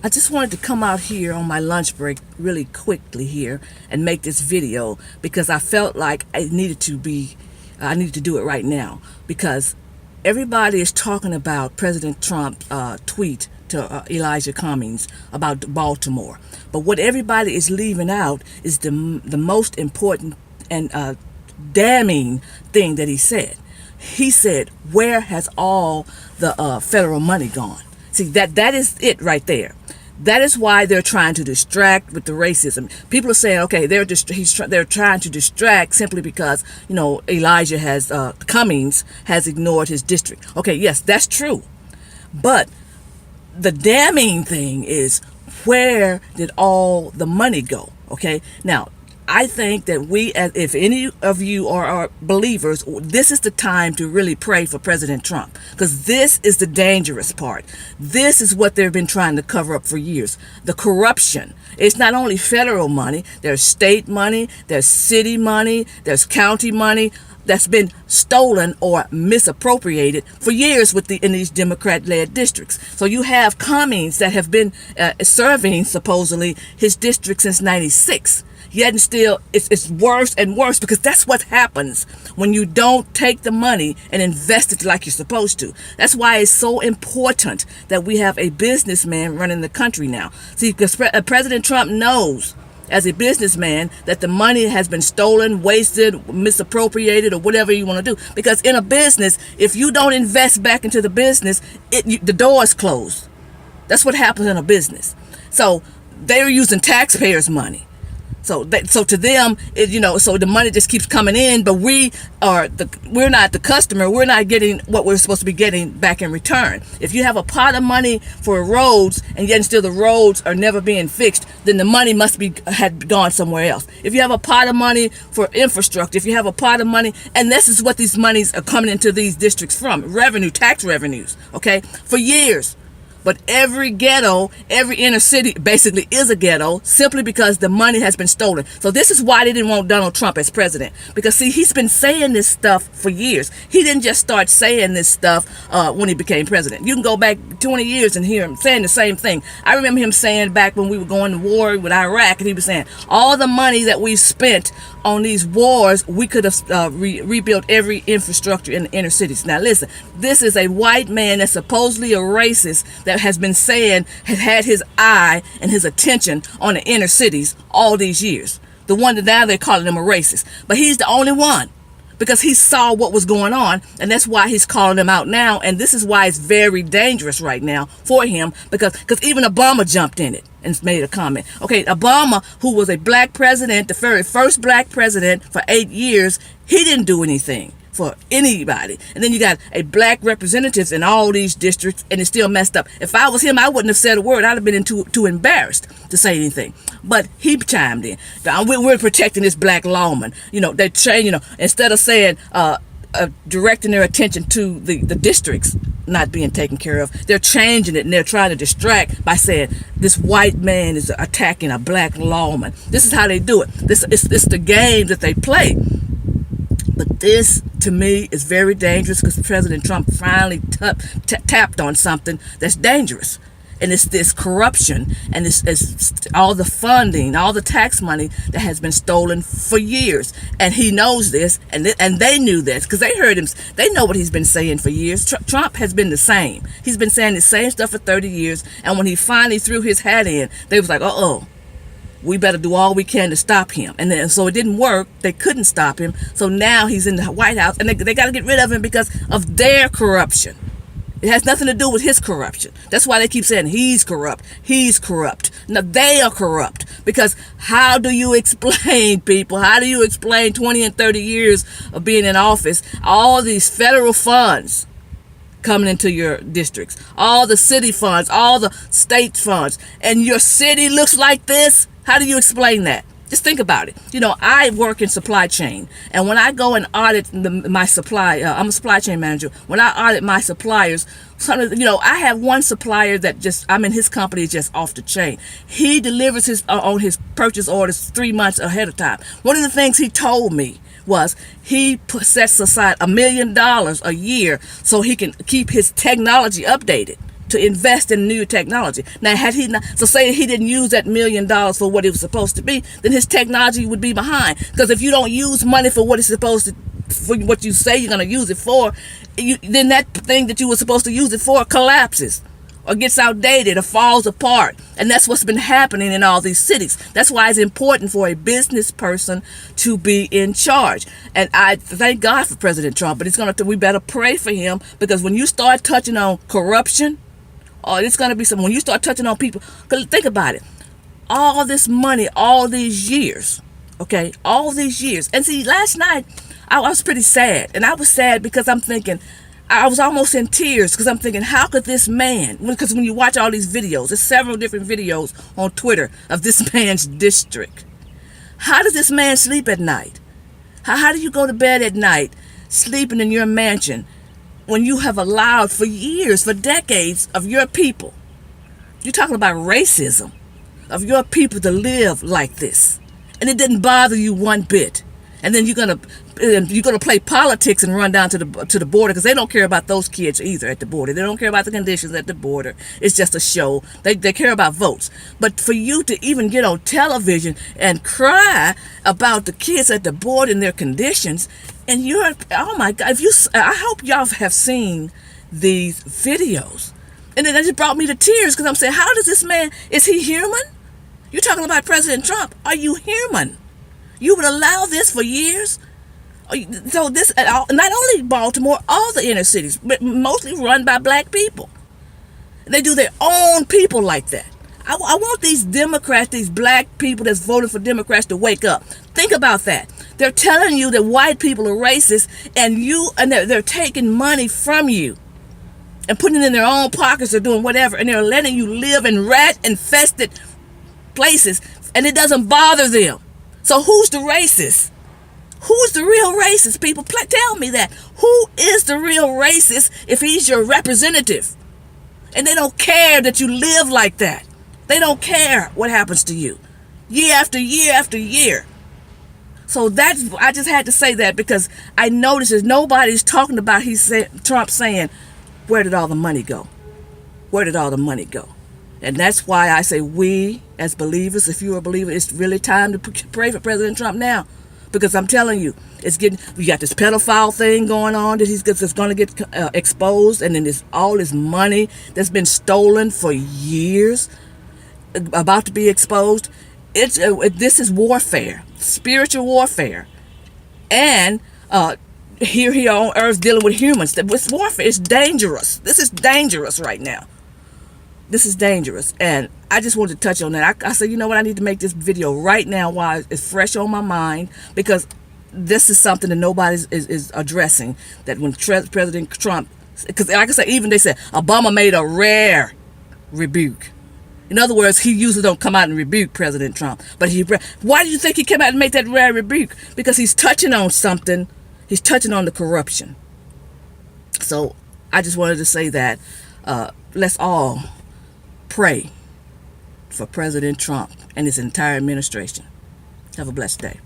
I just wanted to come out here on my lunch break really quickly here and make this video because I felt like I needed to do it right now because everybody is talking about President Trump's tweet to Elijah Cummings about Baltimore. But what everybody is leaving out is the most important and damning thing that he said. He said, "Where has all the federal money gone?" See, that is it right there. That is why they're trying to distract with the racism. People are saying, okay, they're trying to distract simply because Elijah has Cummings has ignored his district. Okay, yes, that's true, but the damning thing is, where did all the money go? Okay, now I think that if any of you are believers, this is the time to really pray for President Trump, because this is the dangerous part. This is what they've been trying to cover up for years. The corruption. It's not only federal money, there's state money, there's city money, there's county money that's been stolen or misappropriated for years in these Democrat-led districts. So you have Cummings that have been serving supposedly his district since '96. Yet still, it's worse and worse, because that's what happens when you don't take the money and invest it like you're supposed to. That's why it's so important that we have a businessman running the country now. See, because President Trump knows, as a businessman, that the money has been stolen, wasted, misappropriated, or whatever you want to do. Because in a business, if you don't invest back into the business, the door is closed. That's what happens in a business. So they're using taxpayers' money. So to them, so the money just keeps coming in, but we're not the customer. We're not getting what we're supposed to be getting back in return. If you have a pot of money for roads and yet still the roads are never being fixed, then the money had gone somewhere else. If you have a pot of money for infrastructure, if you have a pot of money, and this is what these monies are coming into these districts from, tax revenues, okay, for years. But every ghetto, every inner city basically is a ghetto, simply because the money has been stolen. So this is why they didn't want Donald Trump as president. Because, see, he's been saying this stuff for years. He didn't just start saying this stuff when he became president. You can go back 20 years and hear him saying the same thing. I remember him saying back when we were going to war with Iraq, and he was saying, all the money that we spent on these wars, we could have rebuilt every infrastructure in the inner cities. Now listen, this is a white man that's supposedly a racist that has been saying, has had his eye and his attention on the inner cities all these years. The one that now they're calling him a racist. But he's the only one, because he saw what was going on, and that's why he's calling them out now. And this is why it's very dangerous right now for him, because even Obama jumped in it and made a comment. Okay, Obama, who was a black president, the very first black president for 8 years, he didn't do anything for anybody. And then you got a black representatives in all these districts, and it's still messed up. If I was him, I wouldn't have said a word. I'd have been too embarrassed to say anything. But he chimed in. We're protecting this black lawman. They train, instead of saying, directing their attention to the districts not being taken care of, they're changing it, and they're trying to distract by saying this white man is attacking a black lawman. This is how they do it. It's the game that they play. But this, to me, is very dangerous, because President Trump finally tapped on something that's dangerous. And it's this corruption, and it's all the funding, all the tax money that has been stolen for years. And he knows this, and they knew this, because they heard him. They know what he's been saying for years. Trump has been the same. He's been saying the same stuff for 30 years. And when he finally threw his hat in, they was like, uh-oh, we better do all we can to stop him. And then, so it didn't work. They couldn't stop him. So now he's in the White House, and they got to get rid of him because of their corruption. It has nothing to do with his corruption. That's why they keep saying he's corrupt. He's corrupt. No, they are corrupt. Because how do you explain, people? How do you explain 20 and 30 years of being in office, all these federal funds coming into your districts, all the city funds, all the state funds, and your city looks like this? How do you explain that? Just think about it. I work in supply chain, and when I go and audit my supply, I'm a supply chain manager. When I audit my suppliers, I have one supplier that I'm in his company, just off the chain. He delivers on his purchase orders 3 months ahead of time. One of the things he told me was he sets aside $1 million a year so he can keep his technology updated. to invest in new technology. Now, had he not, so say he didn't use that $1 million for what it was supposed to be, then his technology would be behind. Because if you don't use money for what it's supposed to, for what you say you're going to use it for, then that thing that you were supposed to use it for collapses, or gets outdated, or falls apart. And that's what's been happening in all these cities. That's why it's important for a business person to be in charge. And I thank God for President Trump, but we better pray for him, because when you start touching on corruption, it's going to be when you start touching on people, because think about it, all this money, all these years, okay, all these years. And see, last night, I was pretty sad. And I was sad because I'm thinking, I was almost in tears, because I'm thinking, how could this man, because when you watch all these videos, there's several different videos on Twitter of this man's district. How does this man sleep at night? How do you go to bed at night sleeping in your mansion when you have allowed for years, for decades of your people, you're talking about racism, of your people to live like this, and it didn't bother you one bit? And then you're gonna play politics and run down to the border, because they don't care about those kids either at the border. They don't care about the conditions at the border. It's just a show. They care about votes. But for you to even get on television and cry about the kids at the border and their conditions, and oh my God, I hope y'all have seen these videos. And then that just brought me to tears, because I'm saying, how does this man, is he human? You're talking about President Trump. Are you human? You would allow this for years? So this, not only Baltimore, all the inner cities, but mostly run by black people. They do their own people like that. I want these Democrats, these black people that's voting for Democrats, to wake up. Think about that. They're telling you that white people are racist, and they're taking money from you and putting it in their own pockets, or doing whatever, and they're letting you live in rat-infested places, and it doesn't bother them. So who's the racist? Who's the real racist, people? Tell me that. Who is the real racist if he's your representative? And they don't care that you live like that. They don't care what happens to you, year after year after year. So I just had to say that, because I noticed that nobody's talking about Trump saying, where did all the money go? Where did all the money go? And that's why I say, we as believers, if you're a believer, it's really time to pray for President Trump now. Because I'm telling you, we got this pedophile thing going on that's going to get exposed, and then there's all this money that's been stolen for years about to be exposed. This is warfare, spiritual warfare, and here on earth dealing with humans. With warfare, it's dangerous. This is dangerous right now. This is dangerous, and I just wanted to touch on that. I said, you know what, I need to make this video right now while it's fresh on my mind, because this is something that nobody is addressing. That when President Trump, because like I said, even they said Obama made a rare rebuke. In other words, he usually don't come out and rebuke President Trump, but why do you think he came out and made that rare rebuke? Because he's touching on something. He's touching on the corruption. So I just wanted to say that let's all pray for President Trump and his entire administration. Have a blessed day.